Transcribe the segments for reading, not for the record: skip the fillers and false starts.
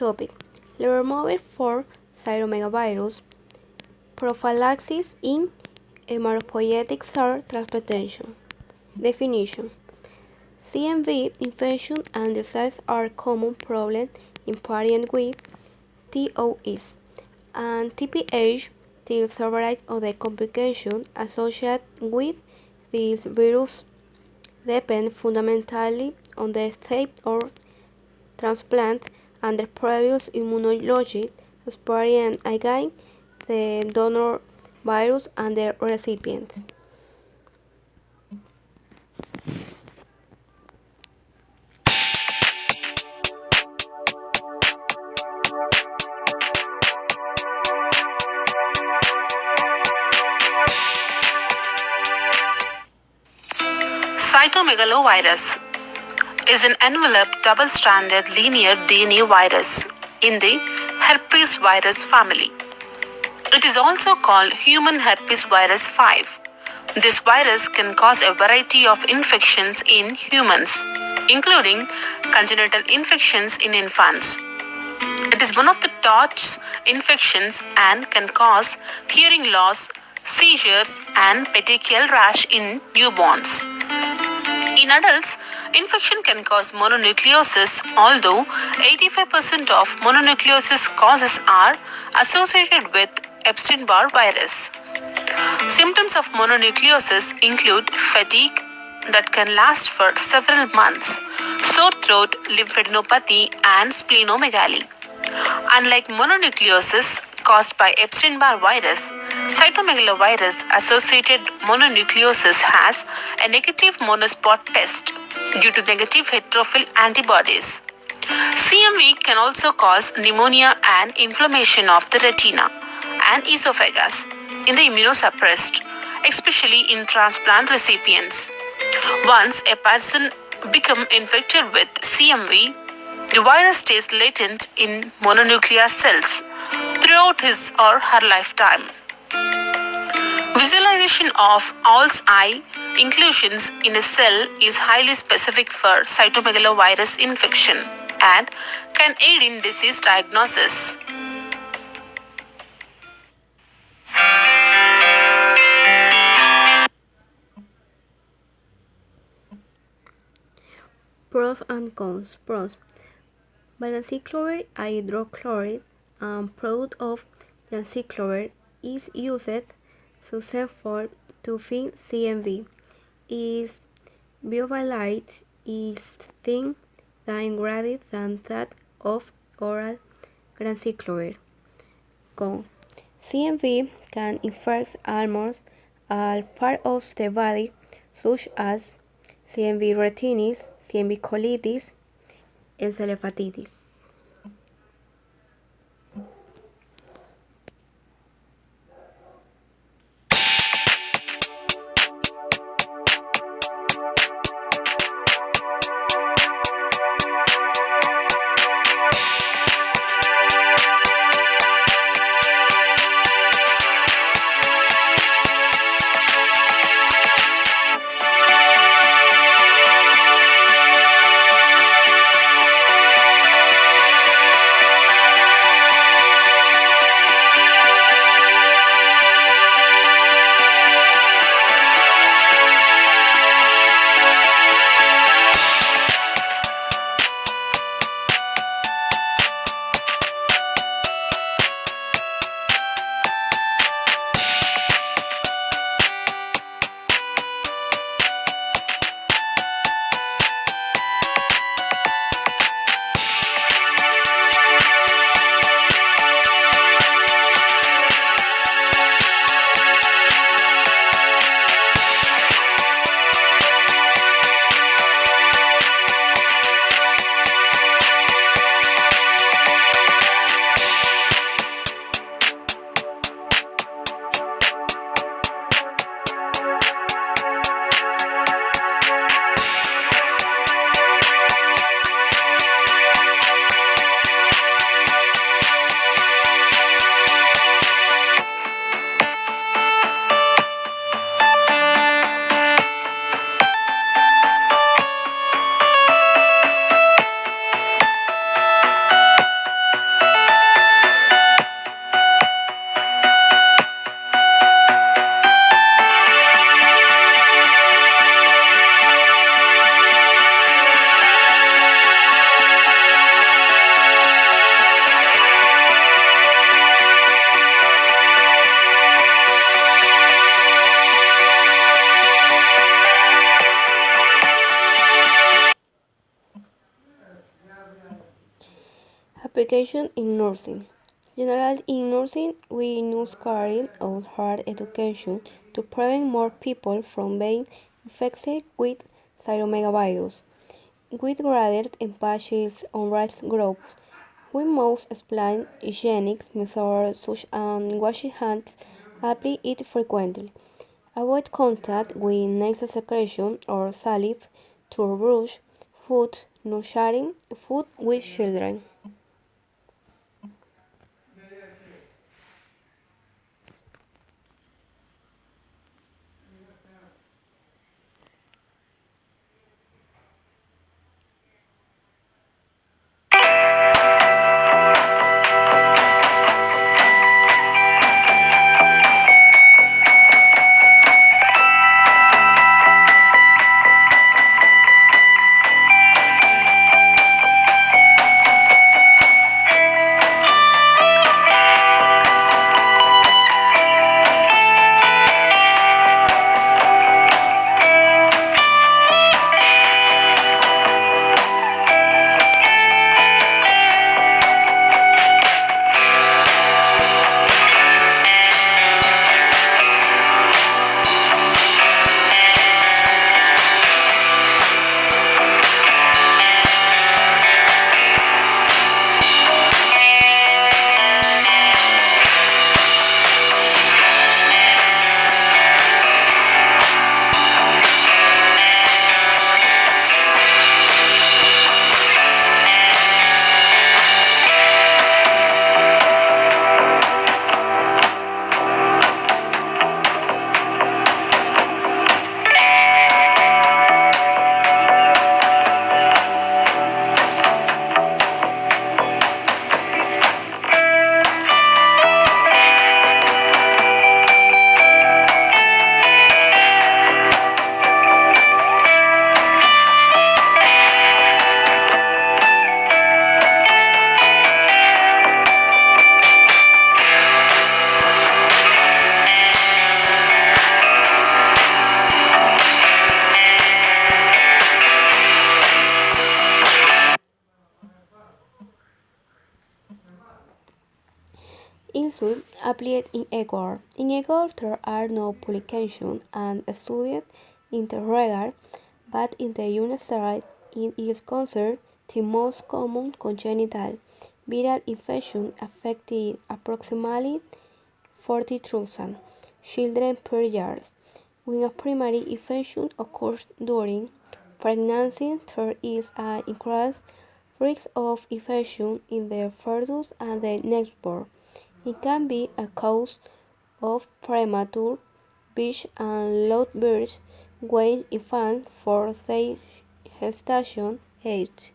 topic: Letermovir for cytomegalovirus, prophylaxis in hematopoietic cell transplantation. Definition: CMV infection and disease are common problems in patients with TOS and TPH till several of the complications associated with this virus depend fundamentally on the state of transplant and the previous immunologic experience against the donor virus and the recipient. Cytomegalovirus is an enveloped double-stranded linear DNA virus in the herpes virus family. It is also called human herpes virus 5. This virus can cause a variety of infections in humans, including congenital infections in infants. It is one of the TOS infections and can cause hearing loss, seizures, and petechial rash in newborns. In adults, infection can cause mononucleosis, although 85% of mononucleosis causes are associated with Epstein-Barr virus. Symptoms of mononucleosis include fatigue that can last for several months, sore throat, lymphadenopathy, and splenomegaly. Unlike mononucleosis caused by Epstein-Barr virus, cytomegalovirus associated mononucleosis has a negative monospot test due to negative heterophil antibodies. CMV can also cause pneumonia and inflammation of the retina and esophagus in the immunosuppressed, especially in transplant recipients. Once a person becomes infected with CMV, the virus stays latent in mononuclear cells throughout his or her lifetime. Visualization of All's eye inclusions in a cell is highly specific for cytomegalovirus infection and can aid in disease diagnosis. Pros and cons. Pros: Valacyclovir hydrochloride, a product of valacyclovir, is used successfully to treat CMV. Its bioavailability is thin and greater than that of oral valacyclovir. Con: CMV can infect almost all parts of the body, such as CMV retinitis, CMV colitis, encephalitis. Application in nursing. Generally, in nursing, we use carrying out hard education to prevent more people from being infected with cytomegalovirus. With graded emphasis on risk groups, we must explain hygienic measures such as washing hands, apply it frequently. Avoid contact with nasal secretion or saliva to brush food, no sharing food with children. Insult applied in Ecuador. In Ecuador, there are no publications and studies in the regard, but in the United States, it is considered the most common congenital viral infection affecting approximately 40,000 children per year. When a primary infection occurs during pregnancy, there is an increased risk of infection in the fetus and the newborn. It can be a cause of premature birth and low birth weight infants for their gestation age.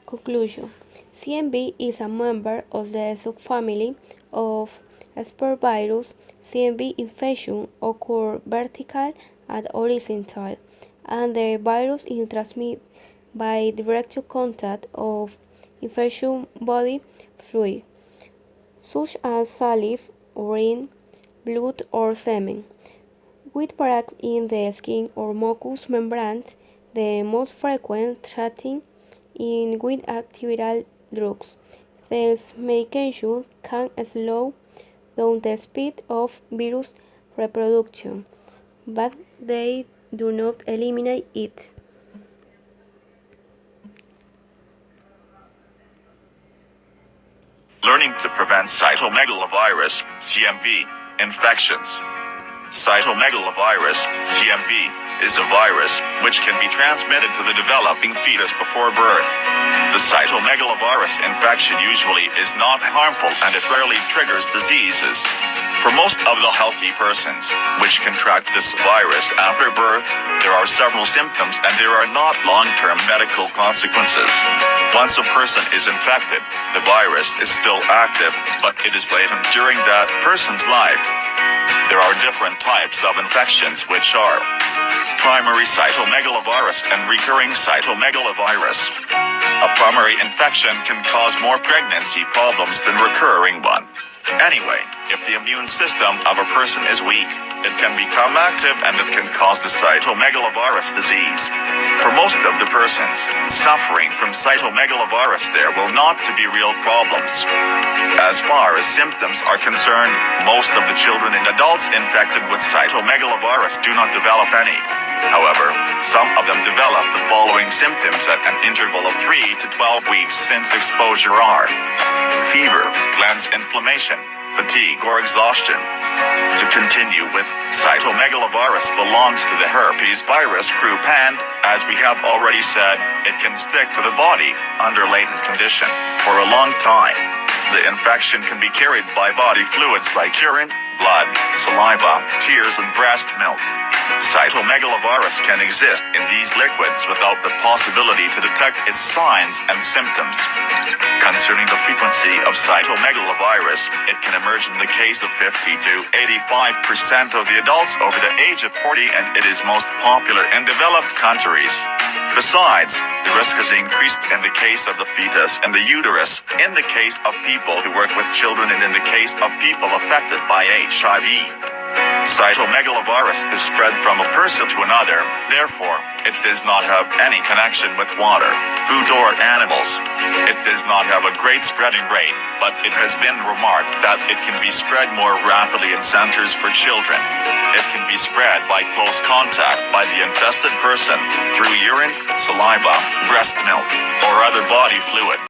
Conclusion: CMV is a member of the subfamily of Aspervirus. CMV infection occurs vertical and horizontal, and the virus is transmitted by direct contact of infection body fluid, such as saliva, urine, blood, or semen. With plaques in the skin or mucous membranes, the most frequent treatment in with antiviral drugs. These medications can slow down the speed of virus reproduction, but they do not eliminate it. Learning to prevent cytomegalovirus, CMV, infections. Cytomegalovirus, CMV, is a virus which can be transmitted to the developing fetus before birth. The cytomegalovirus infection usually is not harmful and it rarely triggers diseases. For most of the healthy persons which contract this virus after birth, there are several symptoms and there are not long-term medical consequences. Once a person is infected, the virus is still active, but it is latent during that person's life. There are different types of infections which are primary cytomegalovirus and recurring cytomegalovirus. A primary infection can cause more pregnancy problems than recurring one. Anyway, if the immune system of a person is weak, it can become active and it can cause the cytomegalovirus disease. For most of the persons suffering from cytomegalovirus, there will not to be real problems. As far as symptoms are concerned, most of the children and adults infected with cytomegalovirus do not develop any. However, some of them develop the following symptoms at an interval of 3 to 12 weeks since exposure are fever, glands inflammation, fatigue or exhaustion. To continue with, cytomegalovirus belongs to the herpes virus group and, as we have already said, it can stick to the body under latent condition for a long time. The infection can be carried by body fluids like urine, blood, saliva, tears, and breast milk. Cytomegalovirus can exist in these liquids without the possibility to detect its signs and symptoms. Concerning the frequency of cytomegalovirus, it can emerge in the case of 50 to 85% of the adults over the age of 40, and it is most popular in developed countries. Besides, the risk is increased in the case of the fetus and the uterus, in the case of people who work with children, and in the case of people affected by HIV. Cytomegalovirus is spread from a person to another, therefore, it does not have any connection with water, food or animals. It does not have a great spreading rate, but it has been remarked that it can be spread more rapidly in centers for children. It can be spread by close contact by the infested person through urine, saliva, breast milk, or other body fluid.